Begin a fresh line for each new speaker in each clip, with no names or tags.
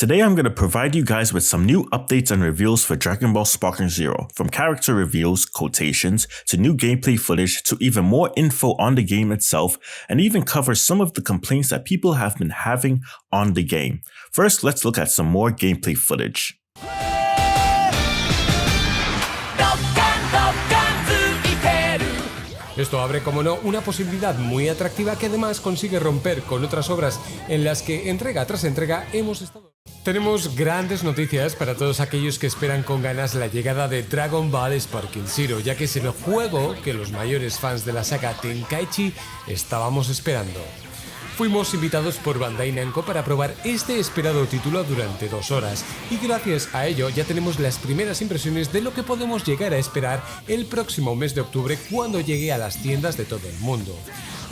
Today I'm going to provide you guys with some new updates and reveals for Dragon Ball Sparking Zero, from character reveals, quotations, to new gameplay footage, to even more info on the game itself, and even cover some of the complaints that people have been having on the game. First, let's look at some more gameplay footage.
Esto abre, como no, una posibilidad muy atractiva que además consigue romper con otras obras en las que entrega tras entrega hemos estado. Tenemos grandes noticias para todos aquellos que esperan con ganas la llegada de Dragon Ball Sparking Zero, ya que es el juego que los mayores fans de la saga Tenkaichi estábamos esperando. Fuimos invitados por Bandai Namco para probar este esperado título durante 2 horas y gracias a ello ya tenemos las primeras impresiones de lo que podemos llegar a esperar el próximo mes de octubre cuando llegue a las tiendas de todo el mundo.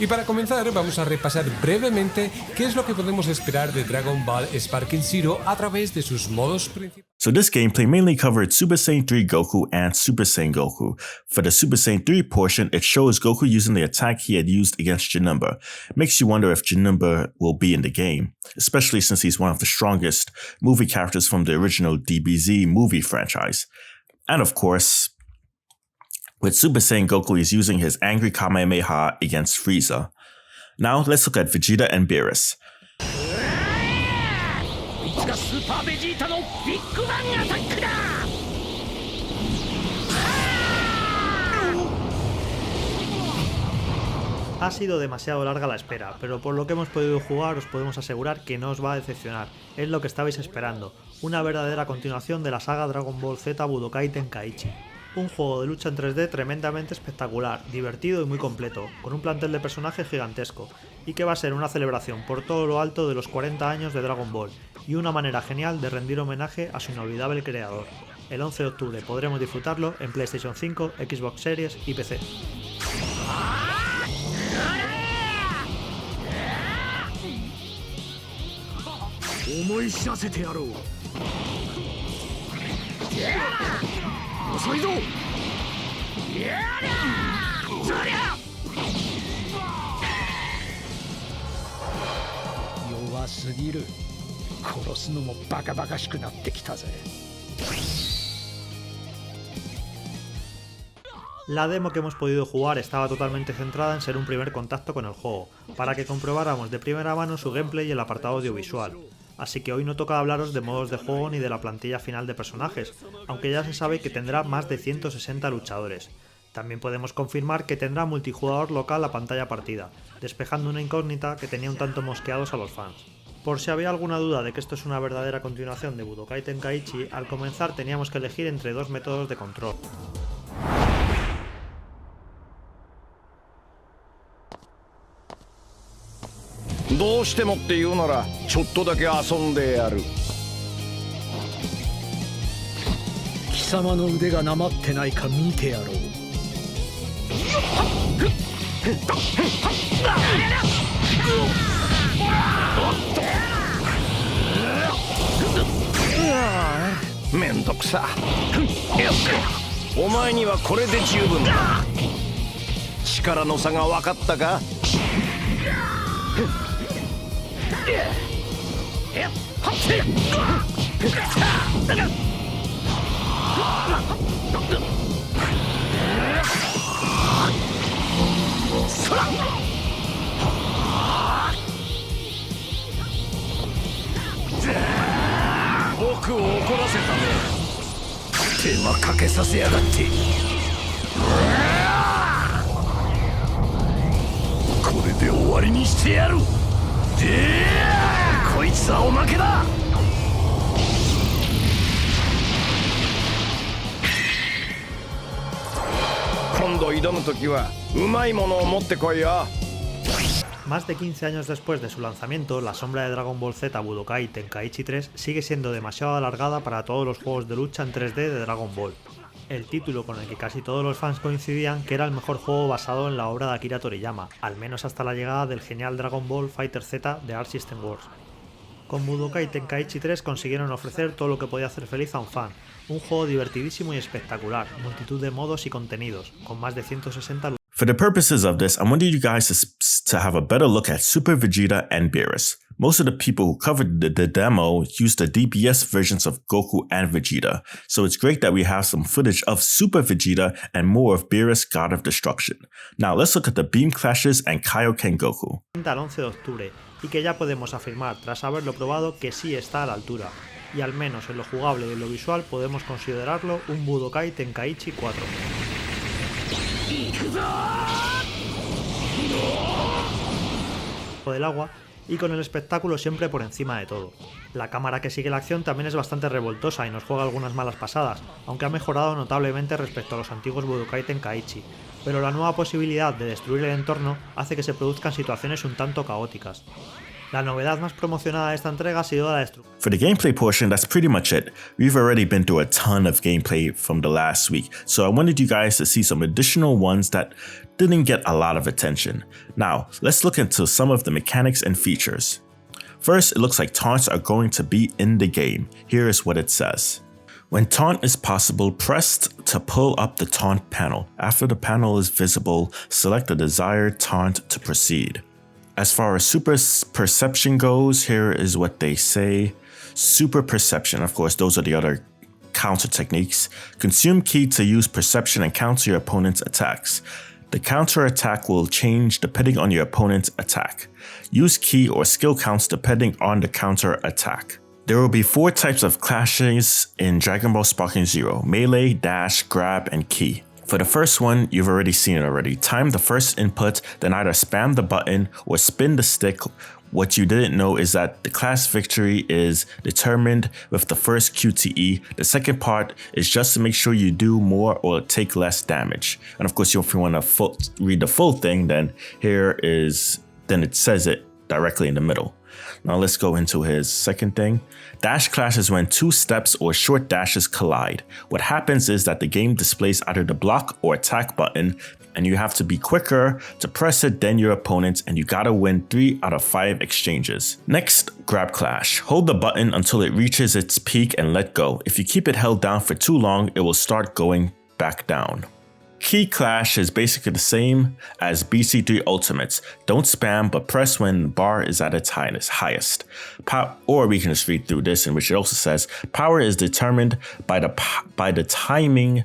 Y para comenzar vamos a repasar brevemente qué es lo que podemos esperar de Dragon Ball Sparking Zero a través de sus modos principales.
So this gameplay mainly covered Super Saiyan 3 Goku and Super Saiyan Goku. For the Super Saiyan 3 portion, it shows Goku using the attack he had used against Janemba. Makes you wonder if Janemba will be in the game, especially since he's one of the strongest movie characters from the original DBZ movie franchise. And of course, with Super Saiyan Goku, he's using his angry Kamehameha against Frieza. Now let's look at Vegeta and Beerus.
Ha sido demasiado larga la espera, pero por lo que hemos podido jugar os podemos asegurar que no os va a decepcionar. Es lo que estabais esperando, una verdadera continuación de la saga Dragon Ball Z Budokai Tenkaichi. Un juego de lucha en 3D tremendamente espectacular, divertido y muy completo, con un plantel de personajes gigantesco, y que va a ser una celebración por todo lo alto de los 40 años de Dragon Ball, y una manera genial de rendir homenaje a su inolvidable creador. El 11 de octubre podremos disfrutarlo en PlayStation 5, Xbox Series y PC. La demo que hemos podido jugar estaba totalmente centrada en ser un primer contacto con el juego, para que comprobáramos de primera mano su gameplay y el apartado audiovisual. Así que hoy no toca hablaros de modos de juego ni de la plantilla final de personajes, aunque ya se sabe que tendrá más de 160 luchadores. También podemos confirmar que tendrá multijugador local a pantalla partida, despejando una incógnita que tenía un tanto mosqueados a los fans. Por si había alguna duda de que esto es una verdadera continuación de Budokai Tenkaichi, al comenzar teníamos que elegir entre 2 métodos de control. Más de 15 años después de su lanzamiento, la sombra de Dragon Ball Z Budokai Tenkaichi 3 sigue siendo demasiado alargada para todos los juegos de lucha en 3D de Dragon Ball. El título con el que casi todos los fans coincidían que era el mejor juego basado en la obra de Akira Toriyama, al menos hasta la llegada del genial Dragon Ball Fighter Z de Arc System Works. Con Budokai Tenkaichi 3 consiguieron ofrecer todo lo que podía hacer feliz a un fan, un juego divertidísimo y espectacular, multitud de modos y contenidos, con más de 160
For the purposes of this, I wanted you guys to have a better look at Super Vegeta and Beerus. Most of the people who covered the demo used the DPS versions of Goku and Vegeta, so it's great that we have some footage of Super Vegeta and more of Beerus, God of Destruction. Now let's look at the Beam Clashes and Kaioken Goku.
Al 11 de octubre, y que ya podemos afirmar, tras haberlo probado, que sí está a la altura, y al menos en lo jugable y en lo visual podemos considerarlo un Budokai Tenkaichi 4. Del agua y con el espectáculo siempre por encima de todo. La cámara que sigue la acción también es bastante revoltosa y nos juega algunas malas pasadas, aunque ha mejorado notablemente respecto a los antiguos Budokai Tenkaichi, pero la nueva posibilidad de destruir el entorno hace que se produzcan situaciones un tanto caóticas. La novedad más promocionada de esta entrega ha sido la destrucción.
For the gameplay portion, that's pretty much it. We've already been through a ton of gameplay from the last week, so I wanted you guys to see some additional ones that didn't get a lot of attention. Now, let's look into some of the mechanics and features. First, it looks like taunts are going to be in the game. Here is what it says. When taunt is possible, press to pull up the taunt panel. After the panel is visible, select the desired taunt to proceed. As far as super perception goes, here is what they say. Super perception, of course, those are the other counter techniques. Consume ki to use perception and counter your opponent's attacks. The counter attack will change depending on your opponent's attack. Use ki or skill counts depending on the counter attack. There will be 4 types of clashes in Dragon Ball Sparking Zero: melee, dash, grab, and ki. For the first one, you've already seen it already. Time the first input, then either spam the button or spin the stick. What you didn't know is that the class victory is determined with the first QTE. The second part is just to make sure you do more or take less damage. And of course, if you want to read the full thing, then then it says it directly in the middle. Now let's go into his second thing. Dash clashes when 2 steps or short dashes collide. What happens is that the game displays either the block or attack button, and you have to be quicker to press it than your opponent, and you gotta win 3 out of 5 exchanges. Next, grab clash. Hold the button until it reaches its peak and let go. If you keep it held down for too long, it will start going back down. Key clash is basically the same as BC3 Ultimates. Don't spam, but press when bar is at its highest. Or we can just read through this, in which it also says, power is determined by the timing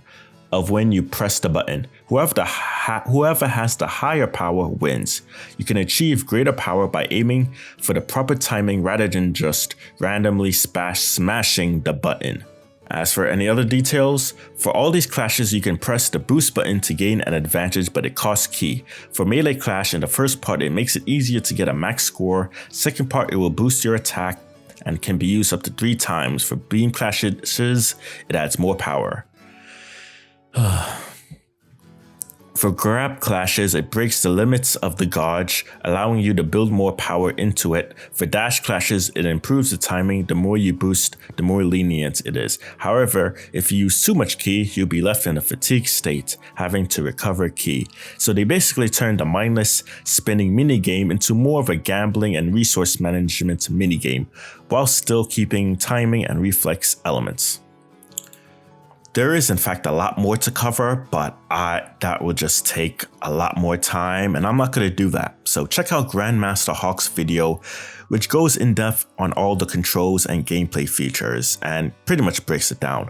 of when you press the button. Whoever has the higher power wins. You can achieve greater power by aiming for the proper timing rather than just randomly smashing the button. As for any other details, for all these clashes you can press the boost button to gain an advantage, but it costs ki. For melee clash, in the first part it makes it easier to get a max score, second part it will boost your attack and can be used up to 3 times. For beam clashes, it adds more power. For grab clashes, it breaks the limits of the gauge, allowing you to build more power into it. For dash clashes, it improves the timing. The more you boost, the more lenient it is. However, if you use too much ki, you'll be left in a fatigue state, having to recover ki. So they basically turned the mindless spinning minigame into more of a gambling and resource management minigame, while still keeping timing and reflex elements. There is in fact a lot more to cover, but that will just take a lot more time, and I'm not going to do that. So check out GrandMasterHawk's video, which goes in depth on all the controls and gameplay features and pretty much breaks it down.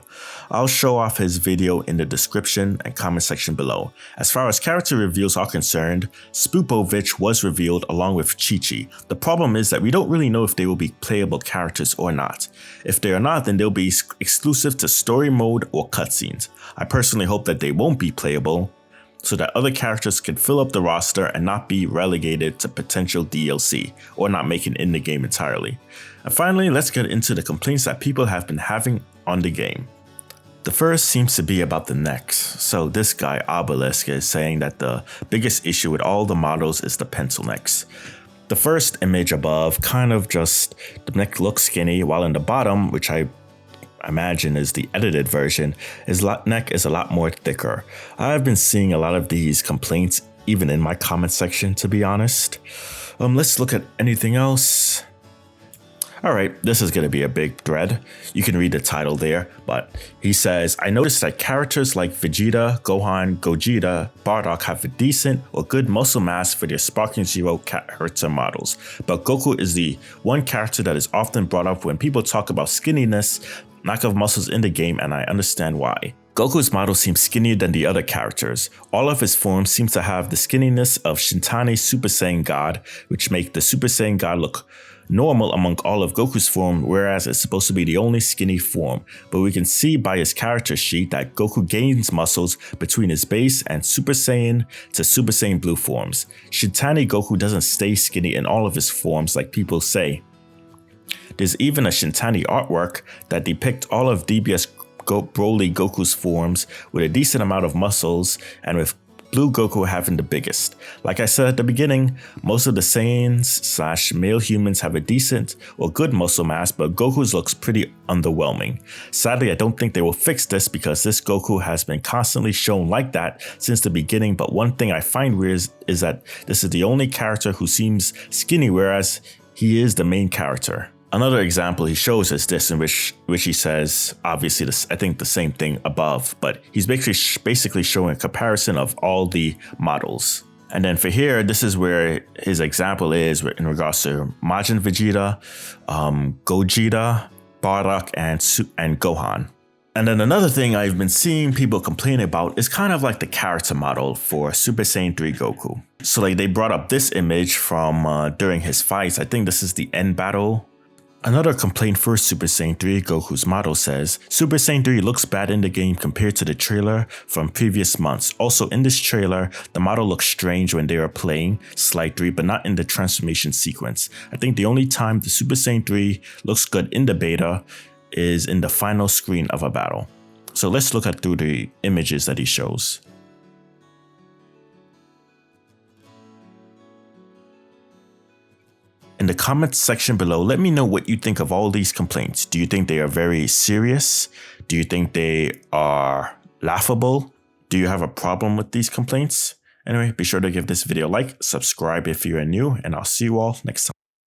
I'll show off his video in the description and comment section below. As far as character reveals are concerned, Spopovich was revealed along with Chichi. The problem is that we don't really know if they will be playable characters or not. If they are not, then they'll be exclusive to story mode or cutscenes. I personally hope that they won't be playable, so that other characters can fill up the roster and not be relegated to potential DLC or not make it in the game entirely. And finally, let's get into the complaints that people have been having on the game. The first seems to be about the necks. So this guy Obelisk is saying that the biggest issue with all the models is the pencil necks. The first image above kind of just the neck looks skinny, while in the bottom, which I imagine is the edited version, his neck is a lot more thicker. I've been seeing a lot of these complaints even in my comment section, to be honest. Let's look at anything else. Alright, this is going to be a big thread. You can read the title there, but he says, I noticed that characters like Vegeta, Gohan, Gogeta, Bardock have a decent or good muscle mass for their Sparking Zero character models, but Goku is the one character that is often brought up when people talk about skinniness, lack of muscles in the game, and I understand why. Goku's model seems skinnier than the other characters. All of his forms seem to have the skinniness of Shintane's Super Saiyan God, which make the Super Saiyan God look normal among all of Goku's form, whereas it's supposed to be the only skinny form. But we can see by his character sheet that Goku gains muscles between his base and Super Saiyan to Super Saiyan Blue forms. Shintani Goku doesn't stay skinny in all of his forms like people say. There's even a Shintani artwork that depicts all of DBS Broly Goku's forms with a decent amount of muscles, and with Blue Goku having the biggest. Like I said at the beginning, most of the Saiyans / male humans have a decent or good muscle mass, but Goku's looks pretty underwhelming. Sadly, I don't think they will fix this because this Goku has been constantly shown like that since the beginning, but one thing I find weird is that this is the only character who seems skinny, whereas he is the main character. Another example he shows is this, in which he says, obviously this, I think the same thing above, but he's basically showing a comparison of all the models. And then for here, this is where his example is in regards to Majin Vegeta, Gogeta, Bardock, and Gohan. And then another thing I've been seeing people complain about is kind of like the character model for Super Saiyan 3 Goku. So like they brought up this image from during his fights. I think this is the end battle. Another complaint for Super Saiyan 3 Goku's model says, Super Saiyan 3 looks bad in the game compared to the trailer from previous months. Also in this trailer, the model looks strange when they are playing Slide 3, but not in the transformation sequence. I think the only time the Super Saiyan 3 looks good in the beta is in the final screen of a battle. So let's look at through the images that he shows. In the comments section below, let me know what you think of all these complaints. Do you think they are very serious? Do you think they are laughable? Do you have a problem with these complaints? Anyway, be sure to give this video a like, subscribe if you are new, and I'll see you all next time.